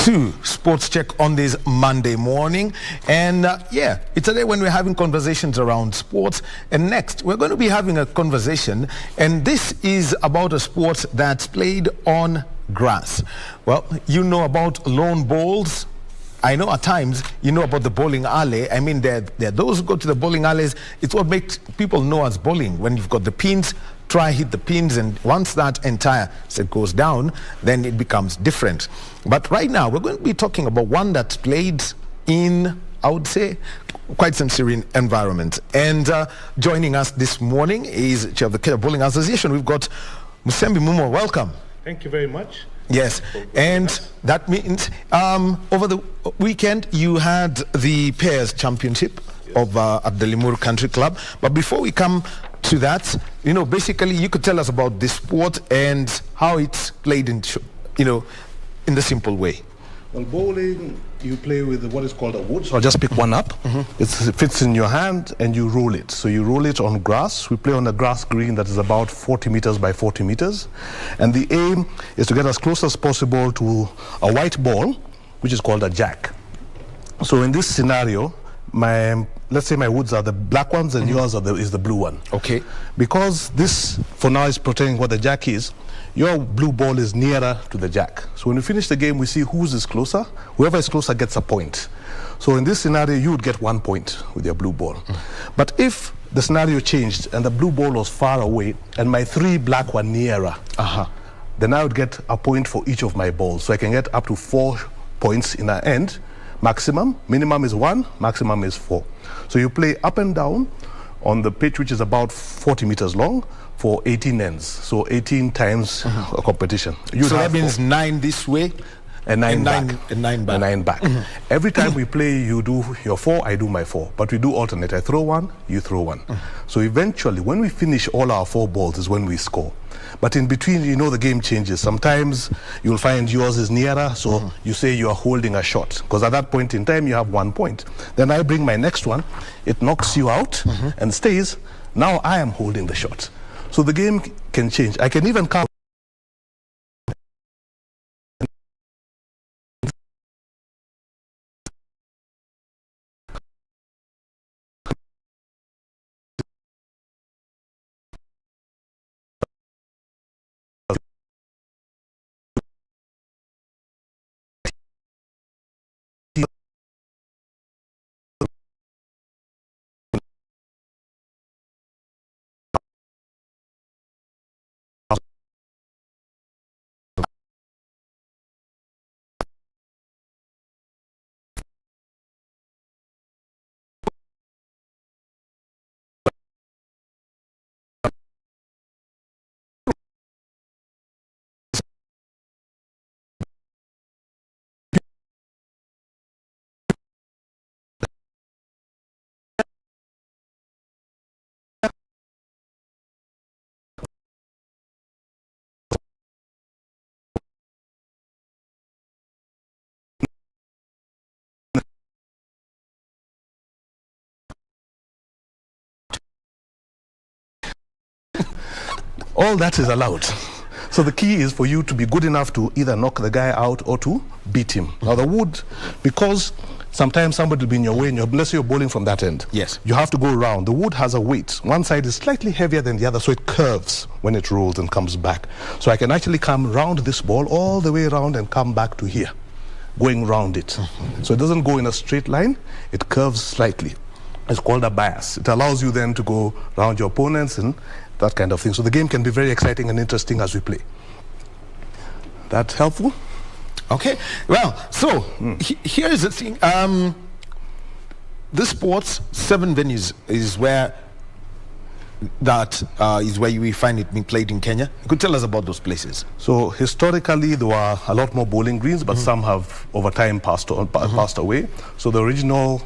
to Sports Check on this Monday morning. And yeah, it's a day when we're having conversations around sports. And next, we're going to be having a conversation. And this is about a sport that's played on grass. Well, you know about lawn bowls. I know at times you know about the bowling alley. I mean, there are those who go to the bowling alleys. It's what makes people know as bowling. When you've got the pins, try hit the pins, and once that entire set goes down, then it becomes different. But right now, we're going to be talking about one that's played in, I would say, quite some serene environment. And joining us this morning is Chair of the Kenya Bowling Association. We've got Musembi. Mumo, welcome. Thank you very much. Yes, and that means over the weekend you had the Pairs Championship of at the Limuru Country Club. But before we come to that, you know, basically you could tell us about this sport and how it's played in, you know, in the simple way. Well, bowling, you play with what is called a wood. So I'll just pick one up. It fits in your hand and you roll it. So you roll it on grass. We play on a grass green that is about 40 meters by 40 meters. And the aim is to get as close as possible to a white ball, which is called a jack. So in this scenario, let's say my woods are the black ones and yours is the blue one. Okay. Because this, for now, is protecting what the jack is, your blue ball is nearer to the jack. So when we finish the game, we see whose is closer. Whoever is closer gets a point. So in this scenario, you would get 1 point with your blue ball. But if the scenario changed and the blue ball was far away and my 3 black were nearer, then I would get a point for each of my balls. So I can get up to 4 points in the end. Maximum, minimum is 1, maximum is 4. So you play up and down on the pitch, which is about 40 meters long, for 18 ends. So 18 times a competition. So that means 9 this way and 9 back. And 9 back. And 9 back. Every time we play, you do your 4, I do my 4. But we do alternate. I throw 1, you throw 1. So eventually, when we finish all our 4 balls is when we score. But in between, you know, the game changes. Sometimes you'll find yours is nearer, so you say you are holding a shot. Because at that point in time, you have 1 point. Then I bring my next one. It knocks you out and stays. Now I am holding the shot. So the game can change. I can even count. All that is allowed. So the key is for you to be good enough to either knock the guy out or to beat him. Now the wood, because sometimes somebody will be in your way, and unless you're bowling from that end, yes, you have to go around. The wood has a weight. One side is slightly heavier than the other, so it curves when it rolls and comes back. So I can actually come round this ball all the way around and come back to here, going round it. So it doesn't go in a straight line, it curves slightly. It's called a bias. It allows you then to go around your opponents and that kind of thing. So the game can be very exciting and interesting as we play. That helpful? Okay. Well, so here is the thing. This sports, 7 venues is where we find it being played in Kenya. You could tell us about those places. So historically, there were a lot more bowling greens, but some have over time passed away. So the original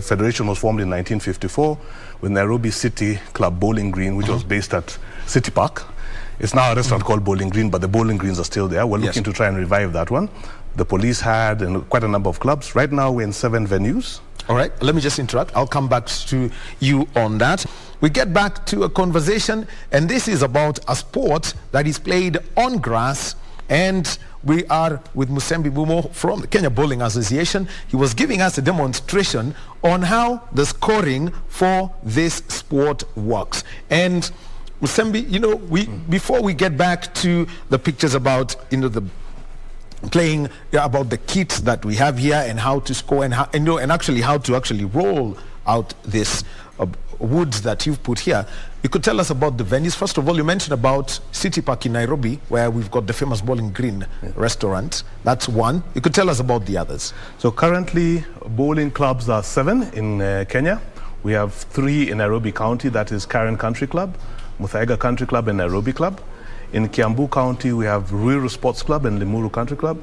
federation was formed in 1954 with Nairobi City Club Bowling Green, which was based at City Park. It's now a restaurant called Bowling Green, but the bowling greens are still there. We're looking to try and revive that one. The police had and quite a number of clubs. Right now, we're in 7 venues. All right, let me just interrupt. I'll come back to you on that. We get back to a conversation, and this is about a sport that is played on grass And we are with Musembi Mumo from the Kenya Bowling Association. He was giving us a demonstration on how the scoring for this sport works. And Musembi, you know, before we get back to the pictures about, you know, the playing, about the kits that we have here and how to score and how, and actually how to actually roll out this woods that you've put here, you could tell us about the venues. First of all, you mentioned about City Park in Nairobi, where we've got the famous Bowling Green restaurant. That's one. You could tell us about the others. So currently, bowling clubs are 7 in Kenya. We have 3 in Nairobi County, that is Karen Country Club, Muthaiga Country Club and Nairobi Club. In Kiambu County, we have Ruiru Sports Club and Limuru Country Club.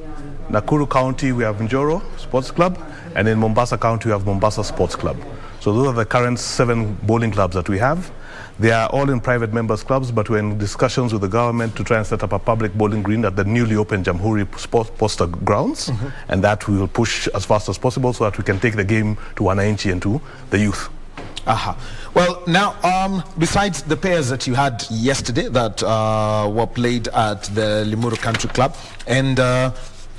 Nakuru County, we have Njoro Sports Club. And in Mombasa County, we have Mombasa Sports Club. So those are the current 7 bowling clubs that we have. They are all in private members clubs, but we're in discussions with the government to try and set up a public bowling green at the newly opened Jamhuri Posta grounds. And that we will push as fast as possible so that we can take the game to wananchi and to the youth. Well, now, besides the pairs that you had yesterday that were played at the Limuru Country Club, and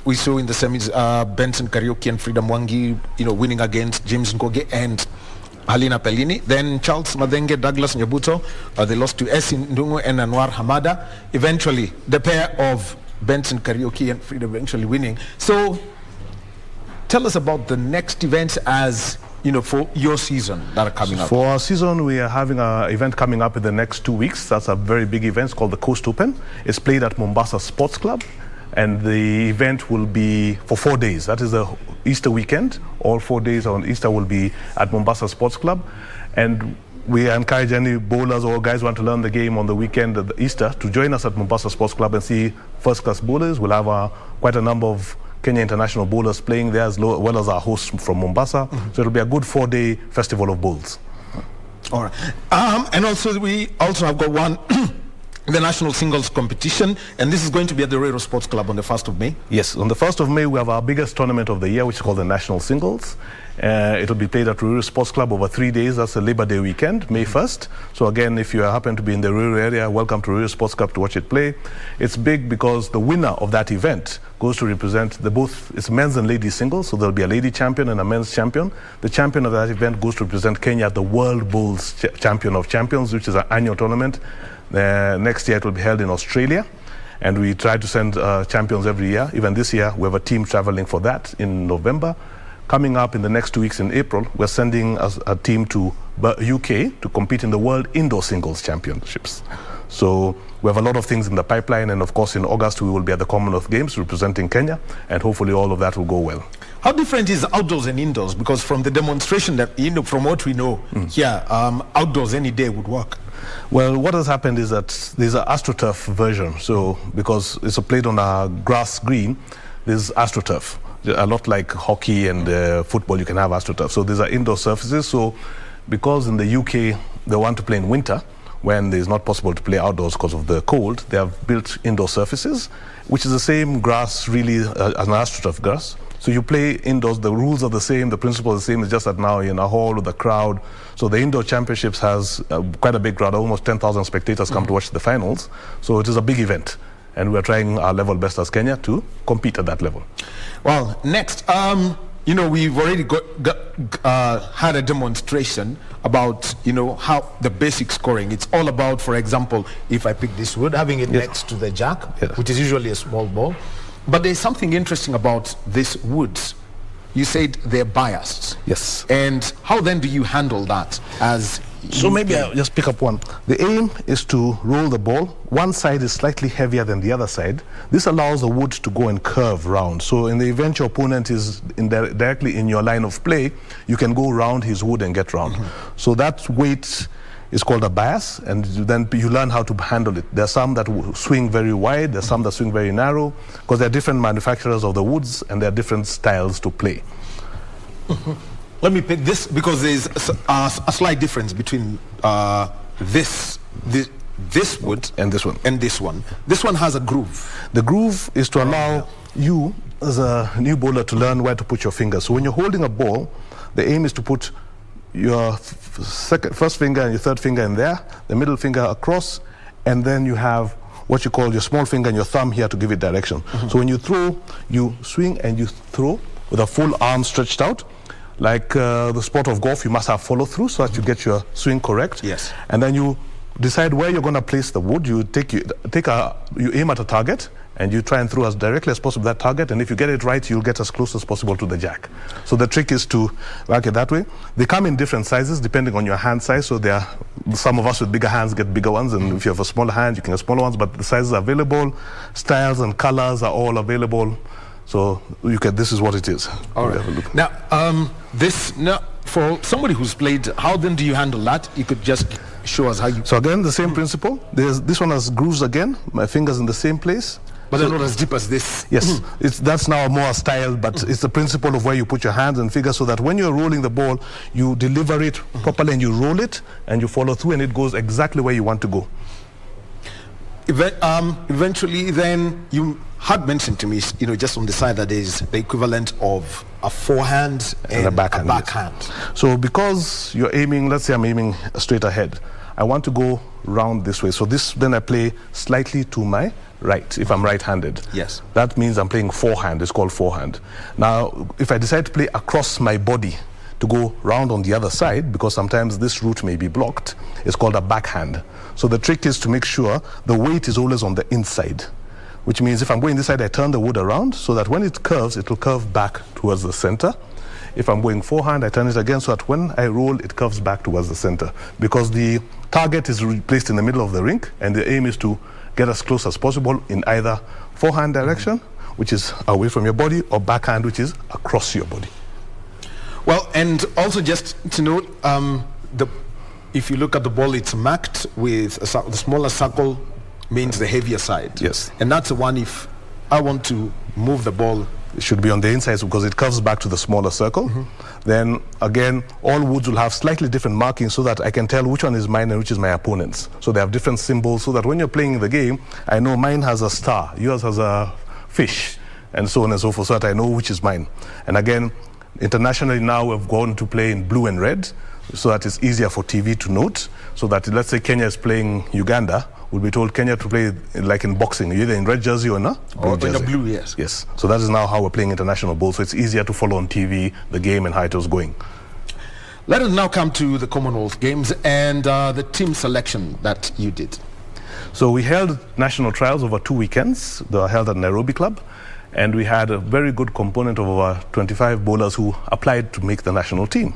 we saw in the semis Benson Karaoke and Frida Mwangi, you know, winning against James Ngoge and Halina Pelini. Then Charles Madenge, Douglas Nyabuto, they lost to Esi Ndungu and Anwar Hamada. Eventually, the pair of Benson Karaoke and Frida eventually winning. So, tell us about the next events as, you know, for your season that are coming up. For our season, we are having an event coming up in the next 2 weeks. That's a very big event. It's called the Coast Open. It's played at Mombasa Sports Club. And the event will be for 4 days. That is the Easter weekend. All 4 days on Easter will be at Mombasa Sports Club. And we encourage any bowlers or guys who want to learn the game on the weekend of Easter to join us at Mombasa Sports Club and see first-class bowlers. We'll have quite a number of Kenya international bowlers playing there, as well as our hosts from Mombasa. So it'll be a good 4-day festival of bowls. All right. And also, we also have got one the national singles competition, and this is going to be at the Ruiru Sports Club on the 1st of May. Yes, on the 1st of May we have our biggest tournament of the year, which is called the National Singles. It'll be played at Ruiru Sports Club over 3 days. That's a Labor Day weekend, May 1st. So again, if you happen to be in the Ruiru area, welcome to Ruiru Sports Club to watch it play. It's big because the winner of that event goes to represent it's men's and ladies singles, so there'll be a lady champion and a men's champion. The champion of that event goes to represent Kenya at the World Bowls Champion of Champions, which is an annual tournament. Next year it will be held in Australia, and we try to send champions every year. Even this year we have a team traveling for that in November. Coming up in the next 2 weeks in April, we're sending a team to UK to compete in the World Indoor Singles Championships. So we have a lot of things in the pipeline, and of course in August we will be at the Commonwealth Games representing Kenya, and hopefully all of that will go well. How different is outdoors and indoors? Because from the demonstration that, you know, from what we know here, outdoors any day would work. Well, what has happened is that there's an AstroTurf version. So because it's played on a grass green, there's AstroTurf. A lot like hockey and football, you can have AstroTurf. So these are indoor surfaces. So because in the UK they want to play in winter, when it's not possible to play outdoors because of the cold, they have built indoor surfaces, which is the same grass really as an AstroTurf grass. So you play indoors, the rules are the same, the principle is the same, it's just that now you're in a hall with a crowd. So the indoor championships has quite a big crowd, almost 10,000 spectators come to watch the finals. So it is a big event, and we're trying our level best as Kenya to compete at that level. Well, next, you know, we've already had a demonstration about, you know, how the basic scoring. It's all about, for example, if I pick this wood, having it next to the jack, which is usually a small ball. But there's something interesting about these woods. You said they're biased. Yes. And how then do you handle that as... So maybe I'll just pick up one. The aim is to roll the ball. One side is slightly heavier than the other side. This allows the wood to go and curve round. So in the event your opponent is directly in your line of play, you can go round his wood and get round. So that weight is called a bias, and then you learn how to handle it. There are some that swing very wide, there are some that swing very narrow, because there are different manufacturers of the woods and there are different styles to play. Let me pick this because there's a slight difference between this wood and this one. And this one. This one has a groove. The groove is to allow you as a new bowler to learn where to put your fingers. So when you're holding a ball, the aim is to put your first finger and your third finger in there, the middle finger across, and then you have what you call your small finger and your thumb here to give it direction. So when you throw, you swing and you throw with a full arm stretched out. Like the sport of golf, you must have follow through so that you get your swing correct. Yes. And then you decide where you're going to place the wood. You you aim at a target and you try and throw as directly as possible that target. And if you get it right, you'll get as close as possible to the jack. So the trick is to work it that way. They come in different sizes depending on your hand size. So some of us with bigger hands get bigger ones, and if you have a smaller hand, you can get smaller ones. But the sizes are available, styles and colors are all available. So this is what it is. All right. Now, for somebody who's played, how then do you handle that? You could just show us how you... So again, the same principle. This one has grooves again. My fingers in the same place. But they're not as deep as this. Yes, that's now more style, but it's the principle of where you put your hands and fingers so that when you're rolling the ball, you deliver it properly and you roll it and you follow through and it goes exactly where you want to go. Eventually, then, you had mentioned to me, just on the side that is the equivalent of a forehand and a backhand. Yes. So because you're aiming, let's say I'm aiming straight ahead, I want to go round this way. So then I play slightly to my right, if I'm right-handed. Yes. That means I'm playing forehand. It's called forehand. Now, if I decide to play across my body to go round on the other side, because sometimes this route may be blocked, it's called a backhand. So the trick is to make sure the weight is always on the inside, which means if I'm going this side, I turn the wood around so that when it curves, it will curve back towards the center. If I'm going forehand, I turn it again so that when I roll, it curves back towards the center, because the target is placed in the middle of the rink and the aim is to get as close as possible in either forehand direction, which is away from your body, or backhand, which is across your body. Well, and also just to note, if you look at the ball, it's marked with the smaller circle means the heavier side. Yes. And that's the one, if I want to move the ball, it should be on the inside because it curves back to the smaller circle. Then again, all woods will have slightly different markings so that I can tell which one is mine and which is my opponent's. So they have different symbols so that when you're playing the game, I know mine has a star, yours has a fish, and so on and so forth, so that I know which is mine. And again, internationally now we've gone to play in blue and red so that it's easier for TV to note. So that let's say Kenya is playing Uganda, we'll be told Kenya to play like in boxing, either in red jersey or in a blue jersey. In a blue, yes. Yes. So that is now how we're playing international ball. So it's easier to follow on TV the game and how it was going. Let us now come to the Commonwealth Games and the team selection that you did. So we held national trials over 2 weekends. They were held at Nairobi Club. And we had a very good component of over 25 bowlers who applied to make the national team.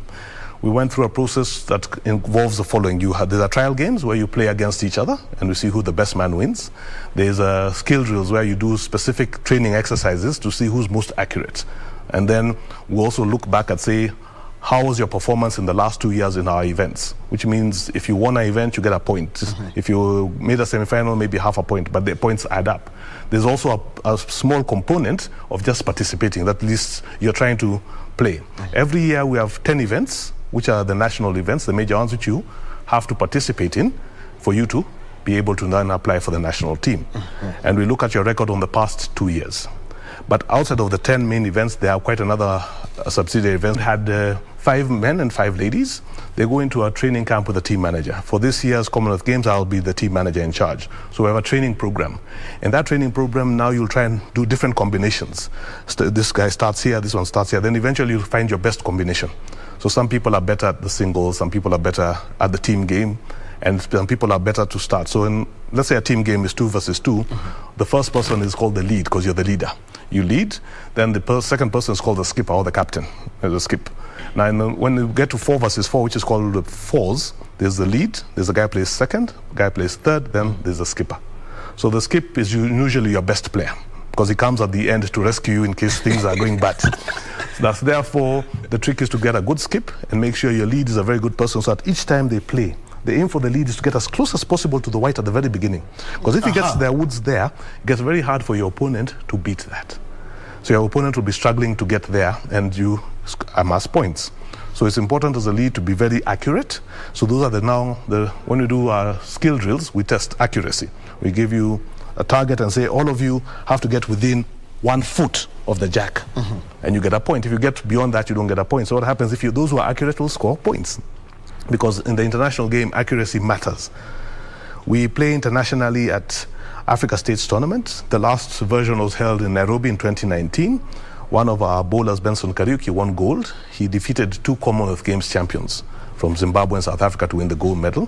We went through a process that involves the following. There are trial games where you play against each other and we see who the best man wins. There's skill drills where you do specific training exercises to see who's most accurate. And then we also look back and say, how was your performance in the last 2 years in our events? Which means if you won an event, you get a point. If you made a semi-final, maybe half a point, but the points add up. There's also a small component of just participating, that at least you're trying to play. Every year we have 10 events, which are the national events, the major ones which you have to participate in for you to be able to then apply for the national team. And we look at your record on the past 2 years. But outside of the 10 main events, there are quite another subsidiary events. We had 5 men and 5 ladies. They go into a training camp with a team manager. For this year's Commonwealth Games, I'll be the team manager in charge. So we have a training program. In that training program, now you'll try and do different combinations. This guy starts here, this one starts here. Then eventually you'll find your best combination. So some people are better at the singles, some people are better at the team game, and some people are better to start. So let's say a team game is 2 versus 2. The first person is called the lead because you're the leader. You lead, then the second person is called the skipper or the captain, the skip. Now when you get to 4 versus 4, which is called the fours, there's the lead, there's a guy who plays second, a guy plays third, then there's the skipper. So the skip is usually your best player because he comes at the end to rescue you in case things are going bad. That's therefore, the trick is to get a good skip and make sure your lead is a very good person so that each time they play, the aim for the lead is to get as close as possible to the white at the very beginning. Because if he gets their woods there, it gets very hard for your opponent to beat that. So your opponent will be struggling to get there and you amass points. So it's important as a lead to be very accurate. So those are when we do our skill drills, we test accuracy. We give you a target and say all of you have to get within 1 foot of the jack and you get a point. If you get beyond that, you don't get a point. So what happens if those who are accurate will score points? Because in the international game, accuracy matters. We play internationally at Africa States Tournament. The last version was held in Nairobi in 2019. One of our bowlers, Benson Kariuki, won gold. He defeated 2 Commonwealth Games champions from Zimbabwe and South Africa to win the gold medal.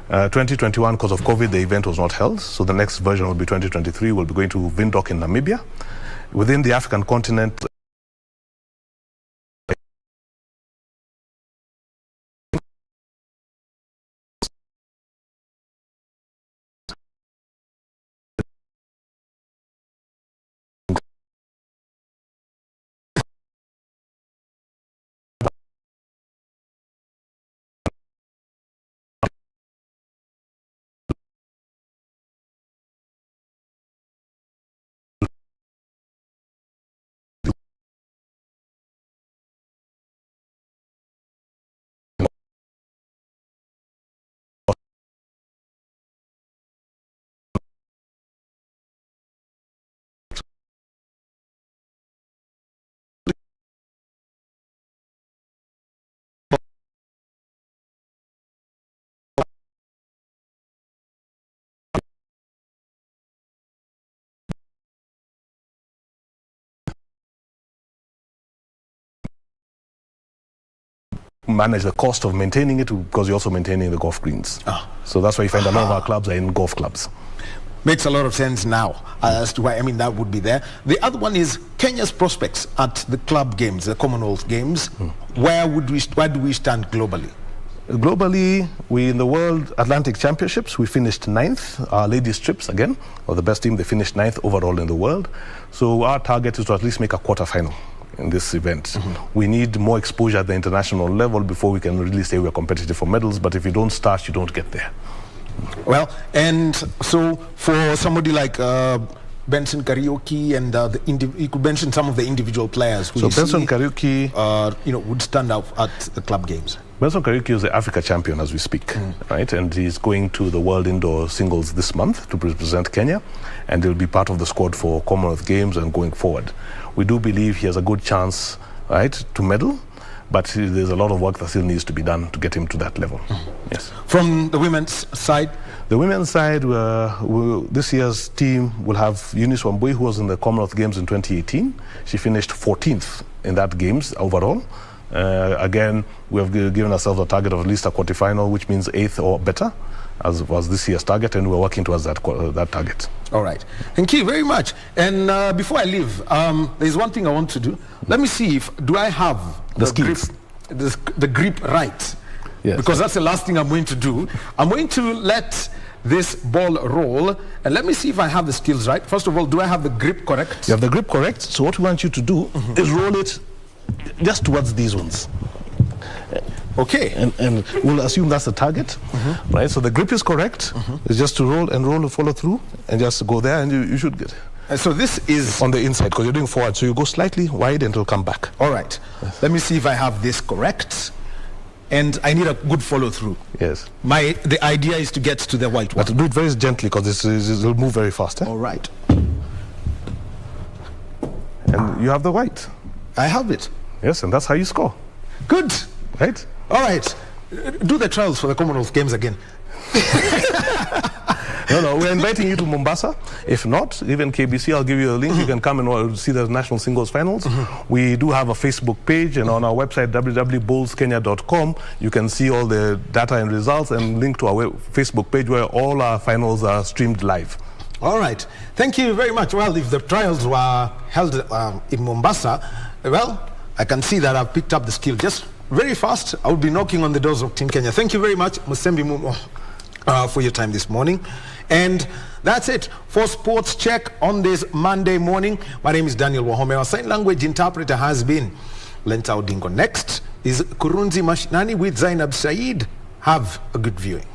2021, because of COVID, the event was not held. So the next version will be 2023. We'll be going to Windhoek in Namibia. Within the African continent, manage the cost of maintaining it because you're also maintaining the golf greens. So that's why you find a lot of our clubs are in golf clubs. Makes a lot of sense now as to why, I mean, that would be there. The other one is Kenya's prospects at the club games, the Commonwealth Games. Where do we stand globally? Globally, in the World Atlantic Championships, we finished 9th. Our ladies trips, again, were the best team. They finished 9th overall in the world. So our target is to at least make a quarterfinal in this event. We need more exposure at the international level before we can really say we're competitive for medals. But if you don't start, you don't get there. Well, and so for somebody like Benson Kariuki and you could mention some of the individual players who Benson Kariuki, would stand out at the club games. Benson Kariuki is the Africa champion as we speak, right? And he's going to the World Indoor Singles this month to represent Kenya, and he'll be part of the squad for Commonwealth Games and going forward. We do believe he has a good chance, right, to medal, but there's a lot of work that still needs to be done to get him to that level. Yes. From the women's side? The women's side, this year's team will have Eunice Wamboy, who was in the Commonwealth Games in 2018. She finished 14th in that games overall. Again, we have given ourselves a target of at least a quarterfinal, which means 8th or better, as was this year's target, and we're working towards that target. All right. Thank you very much. And before I leave, there's one thing I want to do. Let me see do I have the grip right? Yes. Because that's the last thing I'm going to do. I'm going to let this ball roll, and let me see if I have the skills right. First of all, do I have the grip correct? You have the grip correct. So what we want you to do is roll it just towards these ones. Okay. And we'll assume that's the target, right? So the grip is correct. It's just to roll and follow through and just go there, and you should get it. So this is on the inside because you're doing forward. So you go slightly wide and it'll come back. All right. Yes. Let me see if I have this correct. And I need a good follow through. Yes. The idea is to get to the white one. But do it very gently because it'll move very fast. All right. And you have the white. I have it. Yes, and that's how you score. Good. Right? All right. Do the trials for the Commonwealth Games again. No, we're inviting you to Mombasa. If not, even KBC, I'll give you a link. You can come and see the national singles finals. We do have a Facebook page, and on our website, www.bowlskenya.com, you can see all the data and results and link to our Facebook page where all our finals are streamed live. All right. Thank you very much. Well, if the trials were held in Mombasa, well, I can see that I've picked up the skill just very fast. I will be knocking on the doors of Team Kenya. Thank you very much, Musembi Mumo, for your time this morning. And that's it for Sports Check on this Monday morning. My name is Daniel Wahome. Our sign language interpreter has been Lenta Odingo. Next is Kurunzi Mashinani with Zainab Said. Have a good viewing.